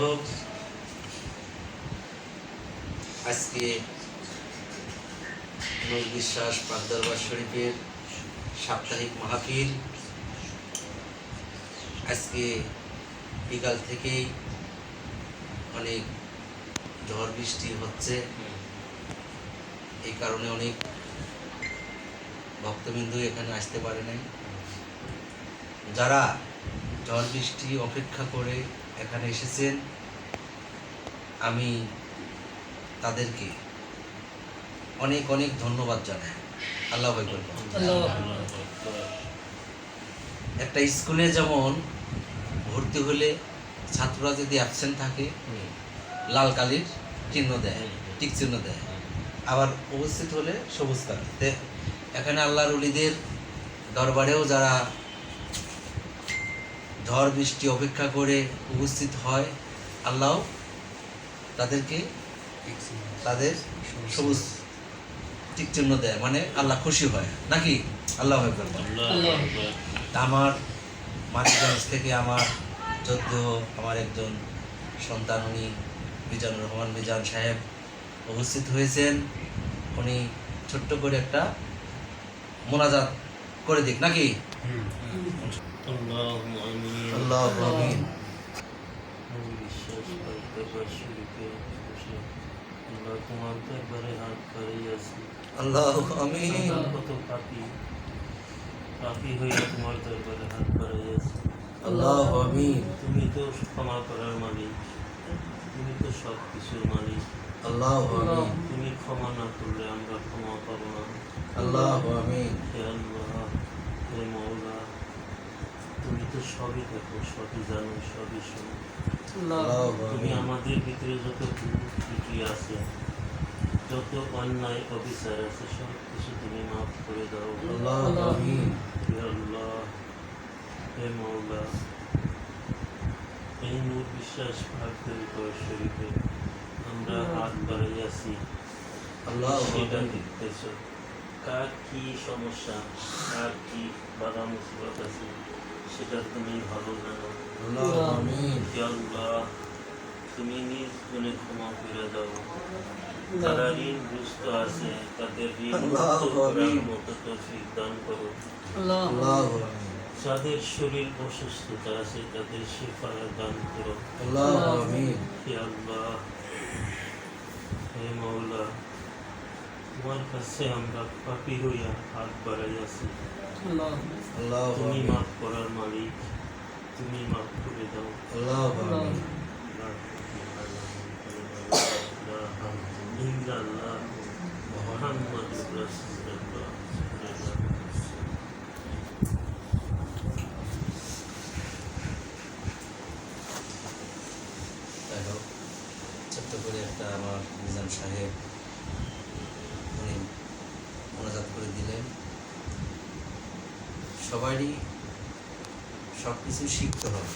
হোক, আজকে নূর বিশ্বাস পাক দরবার শরীফের সাপ্তাহিক মাহফিল আজকে বিকাল থেকেই অনেক ঝড় বৃষ্টি হচ্ছে। এই কারণে অনেক ভক্তবিন্দু এখানে আসতে পারে নাই। যারা ঝড় বৃষ্টি অপেক্ষা করে এখানে এসেছেন, আমি তাদেরকে অনেক অনেক ধন্যবাদ জানাই। আল্লাহ ভাই বলবেন, একটা স্কুলে যেমন ভর্তি হলে ছাত্ররা যদি অ্যাবসেন্ট থাকে লাল কালির চিহ্ন দেয়, টিক চিহ্ন দেয়, আবার উপস্থিত হলে সবুজ কালি। এখানে আল্লাহর ওলিদের দরবারেও যারা ঝড় বৃষ্টি অপেক্ষা করে উপস্থিত হয়, আল্লাহ তাদেরকে তাদের সবুজ টিক চিহ্ন দেয়, মানে আল্লাহ খুশি হয় নাকি? আল্লাহ আমার মানিকগঞ্জ থেকে আমার আমার একজন সন্তান, উনি মিজানুর রহমান মিজান সাহেব উপস্থিত হয়েছেন। উনি ছোট্ট করে একটা মোনাজাত করে দিক নাকি? আল্লাহু আমিন। আল্লাহু আমিন। পাপী হইয়া তোমার দরবারে হাত বাড়াইয়াছি। আল্লাহু আমিন। তুমি তো ক্ষমা করার মালিক, তুমি তো সব কিছুর মালিক। আল্লাহু আমিন। তুমি ক্ষমা না করলে আমরা ক্ষমা পাবো না। আল্লাহু আমিন। হে আল্লাহ, হে মওলা, তুমি তো সবই দেখো, সবই জানো, সবই শোনো। তুমি আমাদের ভিতরে যত ভুল ত্রুটি আছে, যত অন্যায় অবিচার আছে, সব কিছু তুমি মাফ করে দাও। আল্লাহু আমিন। হে আল্লাহ, হে মওলা, এই নূর বিশ্বাস পাক দরবার শরীফে আমরা হাত বাড়াইয়াছি। আল্লাহু সেটা আমিন। দেখতেছ, কার কি সমস্যা, কার কি বাধা মুসিবত আছে, সেটা তুমি ভালো জানো। আল্লাহু আমিন। হে আল্লাহ, তুমি নিজ গুণে ক্ষমা করে দাও। যারা ঋণগ্রস্ত আছে তাদের ঋণ মুক্ত করার মতো তৌফিক দান করো। আল্লাহু আমিন। যাদের শরীর অসুস্থতা আছে তাদের শিফা দান করো। আল্লাহু আমিন। হে আল্লাহ, হে মওলা, তোমার কাছে আমরা পাপী হইয়া হাত বাড়াইয়াছি। আল্লাহু তুমি আমিন। মাফ করার মালিক, তুমি মাফ করে দাও। আল্লাহু আমিন। ইল্লাল্লাহ মুহাম্মাদুর রাসূলুল্লাহ। দেখো, ছোট্ট করে একটা আমার মিজান সাহেব উনি মোনাজাত করে দিলেন। সবারই সব কিছু শিখতে হবে।